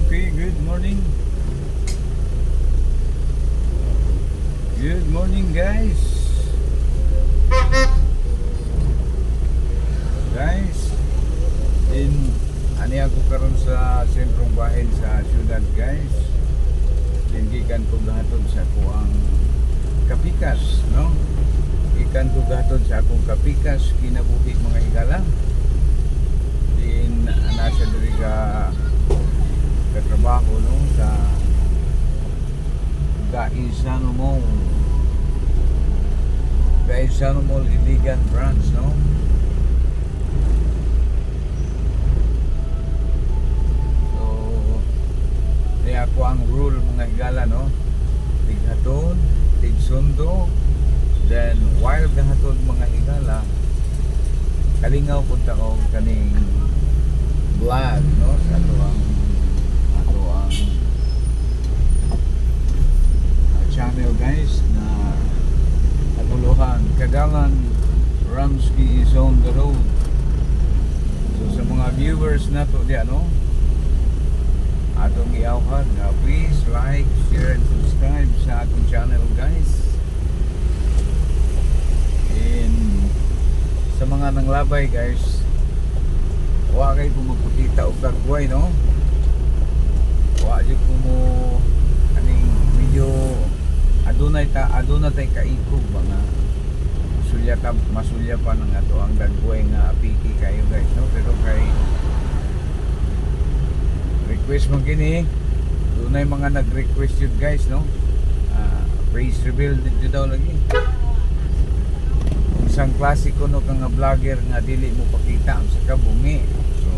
Okay, good morning. Good morning, guys. Guys, ani ako karon sa sentrong bahin sa syudad, guys. Gikan ko gahatod sa kuang kapikas, no? Ikan ko gahatod sa akong kapikas kinabuhi mga higala. Nasa diri ka katrabaho, no, sa Gaisano Mall Iligan branch, no. So di ako ang rule mga higala, no, tighatod, tigsundo, then while gahatod mga higala kalingaw pud ta og kaning vlog, no, sa ato ang channel, guys, na naguluhan Kagalan Ramsky is on the road. So sa mga viewers nato di ano, atong giawhan na please like, share and subscribe sa atong channel, guys. And sa mga nanglabay, guys, wa kay ko magpakita og dagway, no. Wa jud ko mo aning medyo adunay tay kaikog ba nga masulya pa ng ato ang dagway nga apiki kayo, guys, no. Pero kay request man kini, dunay mga nag-request yun, guys, no. Praise reveal dito daw lagi. Isang klasiko, no, kang nga vlogger nga dili mo pakita sa kabungi. So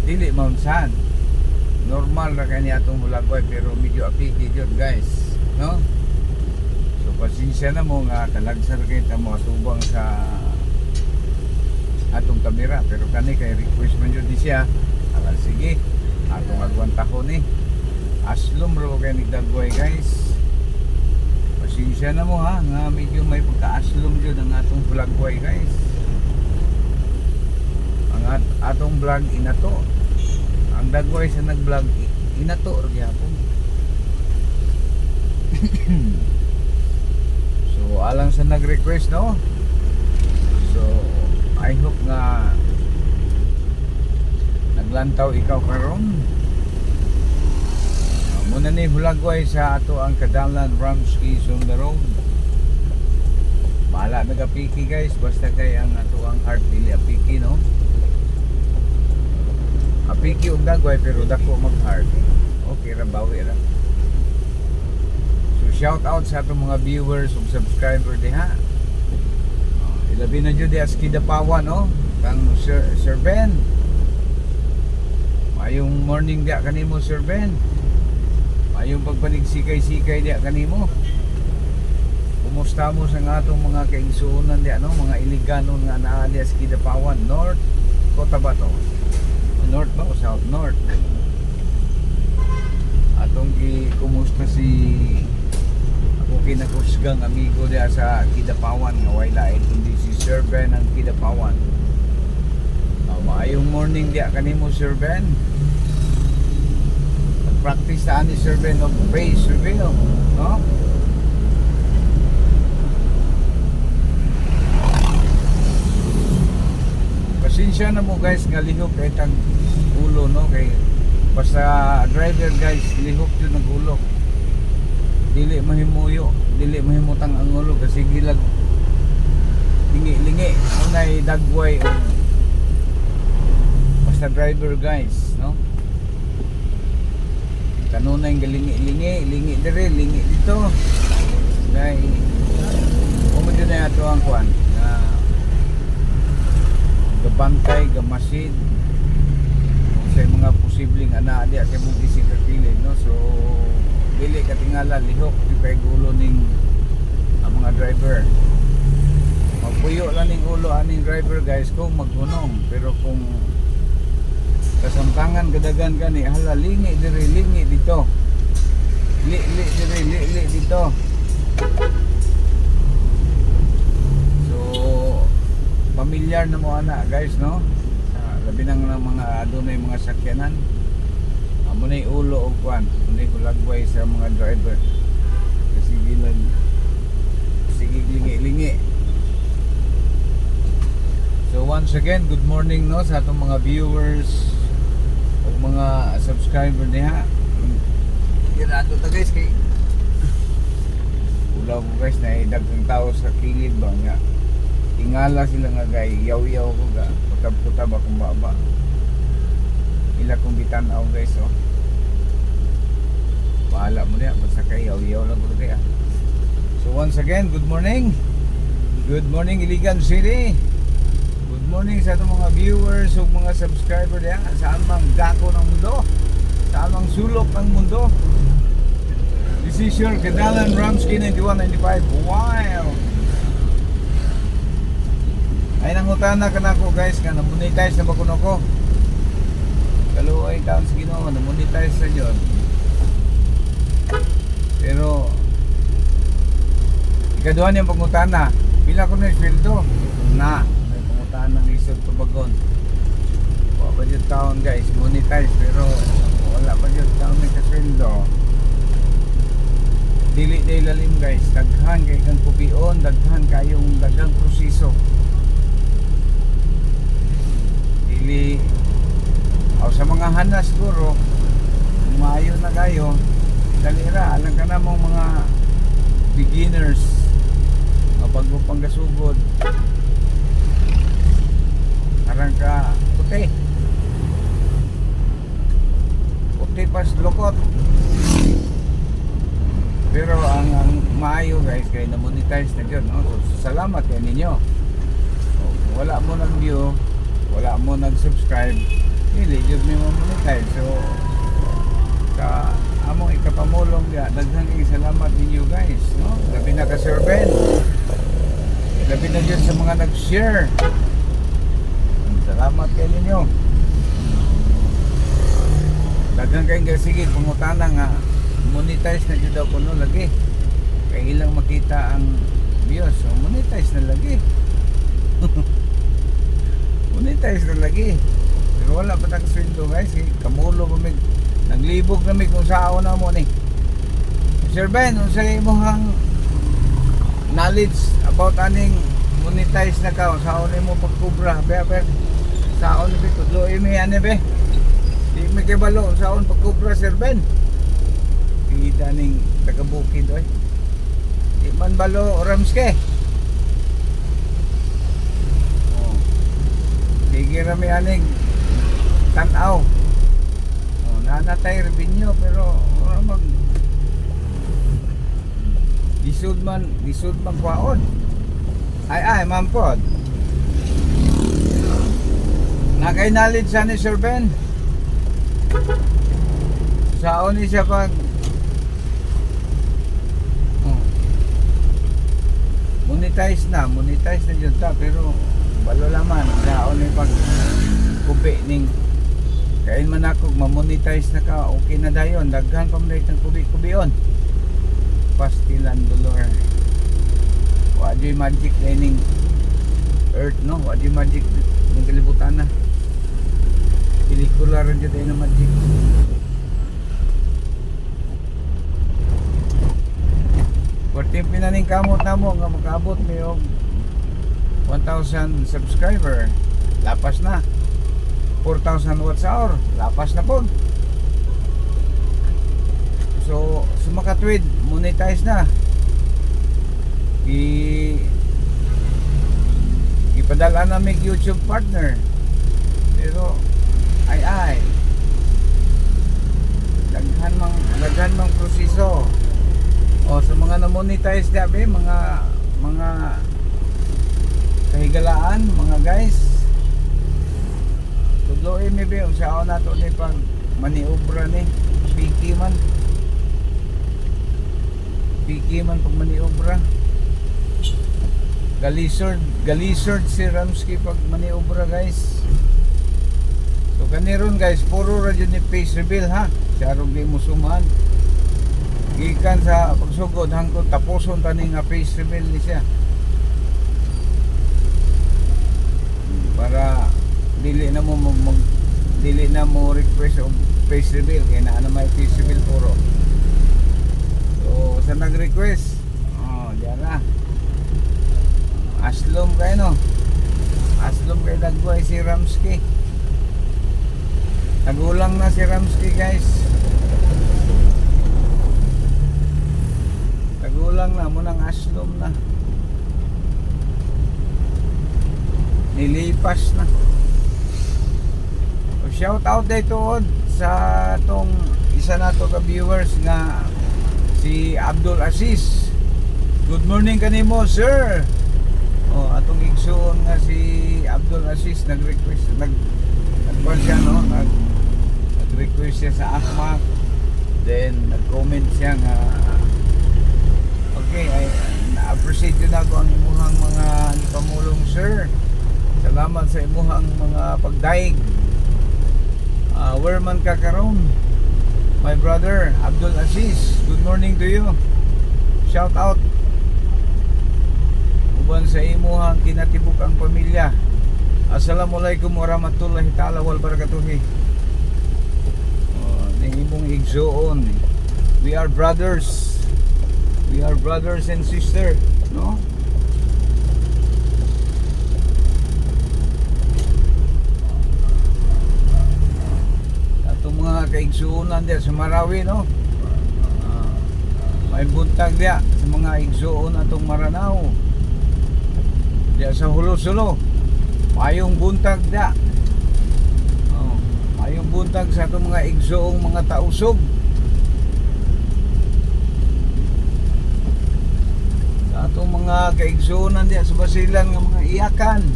dili maunsan normal ra kani atong hulagway, pero medyo apiki jud, guys, no. So pasensya na mo nga talagsar kay ta mo atubang sa atong kamera, pero kani kay request man jud siya. Ala sige, atong agwantahon ni aslom ro kay nigdagway, guys. Pasensya na mo, ha, nga medyo may pagka-aslom jud ang atong hulagway, guys. Ang atong vlog inato, ang dagway sa nag-vlog inato ra gyapon. So alang sa nag-request, no, so I hope nga naglantaw ikaw karon. Muna ni hulagway sa ato ang Kagalan Ramsky on the road. Bahala nagapiki, guys, basta kay ang ato ang heart dili apiki, no. Apiki og dagway pero dako mag heart. Okay ra, bawi ra. So shout out sa atong mga viewers ug subscriber diha. Ilabi na jud di Askidapawan, no, kang Sir Ben. Mayong morning dia kanimo, Sir Ben. Mayong pagpanigsikay-sikay dia kanimo. Kumusta mo sa atong mga kaigsuonan dia, no, mga Iligano nga naa di Askidapawan, North Cotabato. North ba o South? North. Atong kumusta si ako kinakusgang amigo dia sa Kidapawan nga way lain kundi si Sir Ben ang Kidapawan. Maayong morning dia kanimo, Sir Ben. Nag-practice saan ni Sir Ben of praise reveal, no? Pasensya na mo, guys, nga lihok kay tag ulo, no, kay basta driver, guys, lihok yun ang ulo. Dili mahimuyo, dili mahimutang ang ulo kasi gilag lingi-lingi unay dagway o basta driver, guys, no. Kanunay nga lingi dire, lingi dito. Dai mo jud na ato ang kuan na gabantay, gamasid sa mga posibleng ana diya sa mong isig kakilid, no. So dili katingala lihok di kay gulo ning ang mga driver. Magpuyo lang ning ulo aning driver, guys, kung maghunong, pero kung kasamtangan gadagan gani hala lingi dire, lingi dito, li dito. So pamilyar na mo ana, guys, no, sa labi ng mga adunay mga sakyanan. amo na ulo og kwan, muna kulagway sa mga driver. Kasi gilag sige lingi-lingi. So once again, good morning no sa atong mga viewers o mga subscriber niya. Irado ta guys kay ulaw ko guys na daghang tao sa kilid ba nga. Tingala sila nga gay yaw-yaw ko ga putab-putab akong baba. Ila kong bitanaw guys oh. Bahala mo niya basta kay yaw-yaw lang ko kaya. So once again, good morning. Good morning Iligan City. Good morning sa atong mga viewers ug mga subscriber diha sa amang dako ng mundo. Sa amang sulok ng mundo. This is your Kadalan Ramsky 9195 Wild. Ay nangutana ka na ko guys nga na-monetize na ba kuno ko? Kaluoy taon sa Ginoo na-monetize sa Diyon. Pero ikaduha niyang pangutana, pila ko na sweldo? Na, may pangutana ng isod tubagon. Wa pa jud taon guys, monetize pero wala pa jud taon may kasweldo. Dili day lalim guys, daghan kay kang kupion, daghan kayong daghang proseso. Dili aw sa mga hanas siguro maayo na kayo dalira alam ka na mong mga beginners kapag mo pang gasugod arang ka puti pas lokot pero ang maayo guys kay na monetize na yun no? So, salamat kay ninyo wala mo ng view wala mo nag-subscribe, hindi jud mi mo monetize. So sa among ikapamulong dia, daghang salamat ninyo guys, no? Labi na ka Sir Ben. Labi na jud sa mga nag-share. Salamat kay ninyo. Daghang kay sige pangutana nga monetize na jud ako no lagi. Kay ilang makita ang views, so monetize na lagi. Monetize na lagi pero wala pa tayong sweldo guys kamulo kami naglibog kami kung saan na mo ni Sir Ben unsay imong knowledge about aning monetize na ka saan mo pagkubra be saan ni tudlo imi ani be di mi kay balo saan pagkubra Sir Ben pida ning taga-bukid oy di man balo Ramske. Sige rami aning tanaw. Nanatay revenue pero wala mag disud man kwaon. Ay mampod. Nakay knowledge sa ni Sir Ben. Saon ni siya pag monetize na jud ta pero balo laman saon ni pag kubi ning kain man ako ma-monetize na ka okay na dayon daghan pa man ng kubi-kubion pastilan dolor wa di magic ning earth no wa di magic ng kalibutan na pelikula rin dito na magic Korte pinaning kamot na mo nga magabot mi og 1,000 subscriber lapas na 4,000 watts hour lapas na po so sumakatwid monetize na ipadala na may YouTube partner pero ay daghan mang proseso o sa mga na monetize dabe mga kahigalaan mga guys tudloin mi be unsaon nato ni pag maniobra ni piki man pag maniobra galisord si Ramsky pag maniobra guys so kaniron guys puro ra jud ni face reveal ha sa arog di mo suman gikan sa pagsugod hangtod tapuson tani nga face reveal ni siya para dili na mo dili na mo request og face reveal kay naa na may face reveal puro. So sa nag-request, diyan na. Aslom kayo no. Aslom kay dagway si Ramsky. Nagulang na si Ramsky guys. Nagulang na mo nang aslom na. Nilipas na. So, shout out dito sa tong isa na to ka viewers nga si Abdul Aziz. Good morning kanimo sir. Atong igsuon nga si Abdul Aziz nag-request siya no, nag-request siya sa akmak, then nag-comment siya nga okay, na-appreciate yun ako ang imuhang mga pamulong sir. Salamat sa imuhang mga pagdaig. Where man ka karon, my brother Abdul Aziz, good morning to you. Shout out uban sa imuhang kinatibukang pamilya. Assalamualaikum warahmatullahi ta'ala wal barakatuh. Ning imong igsuon, we are brothers. We are brothers and sisters, no? Atong mga kaigsuonan diya sa Marawi, no? May buntag diya sa mga igsuon atong Maranao. Diya sa Hulo-Sulo, mayong buntag da. Mayong buntag sa itong mga igsoong mga tausog. Sa itong mga kaigsuonan diya sa Basilan ng mga iyakan.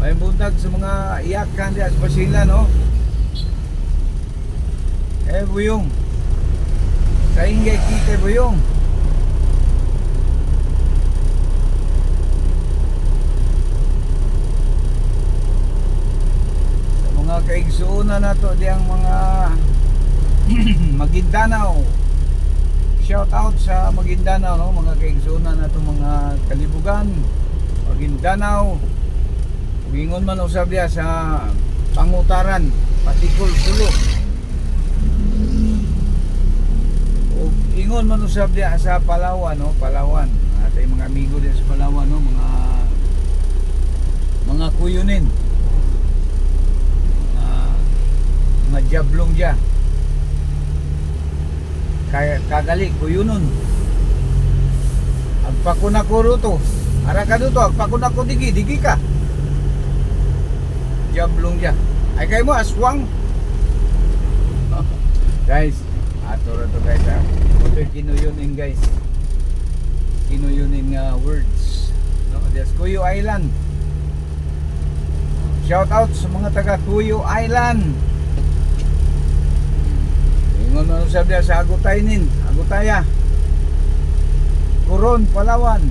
Mayong buntag sa mga iyakan diya sa Basilan, no? Buyong. Sa ingay kita buyong. Mga kaigsuonan nato diyang mga Maguindanao. Shout out sa Maguindanao, no? Mga kaigsuonan nato mga Kalibugan, Maguindanao. Gingon man usab diya sa Pangutaran, Patikul, Sulo. O ingon man usab diya sa Palawan, no? Palawan. Atay mga amigo diya sa Palawan, no? Mga kuyunin. Jablong dia kaya kagali kuyunon agpako ruto ara ka duto agpako digi ka jablong dia ay kay mo aswang. Guys ato to guys ito kinuyunin guys, kinuyunin words, no? That's Kuyo Island. Shout out sa mga taga Kuyo Island. Ingon man usab diya sa Agutaya, Coron, Palawan.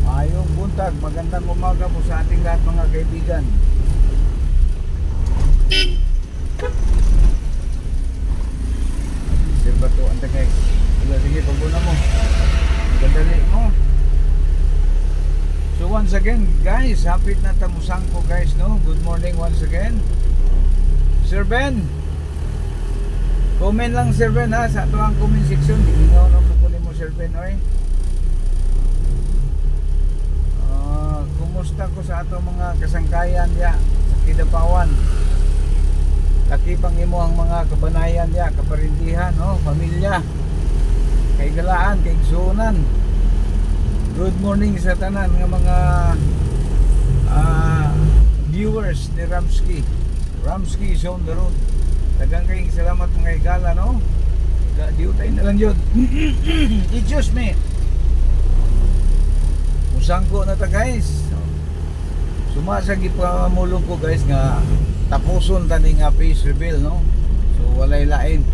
Mayong buntag, magandang umaga po sa ating lahat mga kaibigan. Sir Bato, anta guys. Sige, paguna mo. Magandali mo. So once again guys, hapit na tamusang ko guys, no? Good morning once again. Sir Ben, comment lang Sir Ben ha, sa ito ang comment section. Hindi nga ako kukunin mo Sir Ben, oy. Kumusta ko sa ato mga kasangkayan ya sa Kidapawan. Takipang imo ang mga kabanayan ya, kaparindihan, no? Pamilya, kay galaan, kay igsuonan. Good morning sa tanan nga mga viewers ni Ramsky is on the road. Dagang kayong salamat mga igala, no? Diutay na lang yun. Excuse me. Musangko na ta guys. Sumasagi pa mulong ko guys nga tapuson tani nga face reveal, no? So walay lain.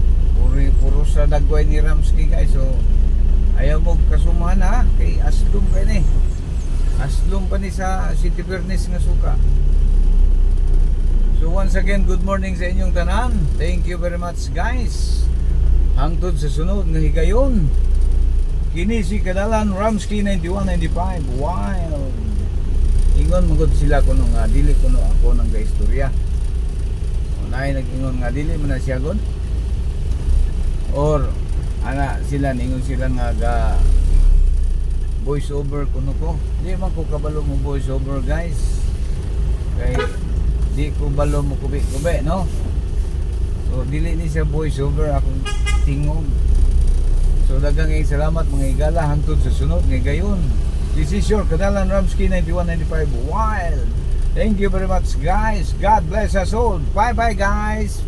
Puro sa dagway ni Ramsky guys. So ayaw mo kasumahan ha. Kay aslum ka ni. Aslum pa ni sa City Furnace nga suka. So once again, good morning sa inyong tanan. Thank you very much guys. Hangtod sa sunod nga higayon. Kini si Kadalan Ramsky 9195 Wild. Ingon nag-ingon magod sila kuno nga dili kuno ako nang gaistorya. Unay nag-ingon nga dili man na siya gon. Or ana sila ningon sila nga ga voice over kuno ko. Di man ko kabalo mo voice over, guys. Kay di ko balo mo kubi-kubi, no? So dili ni siya voice over akong tingog. So daghang salamat mga igala hangtod sa sunod nga gayon. This is your Kadalan Ramsky 9195 Wild. Thank you very much, guys. God bless us all. Bye bye, guys.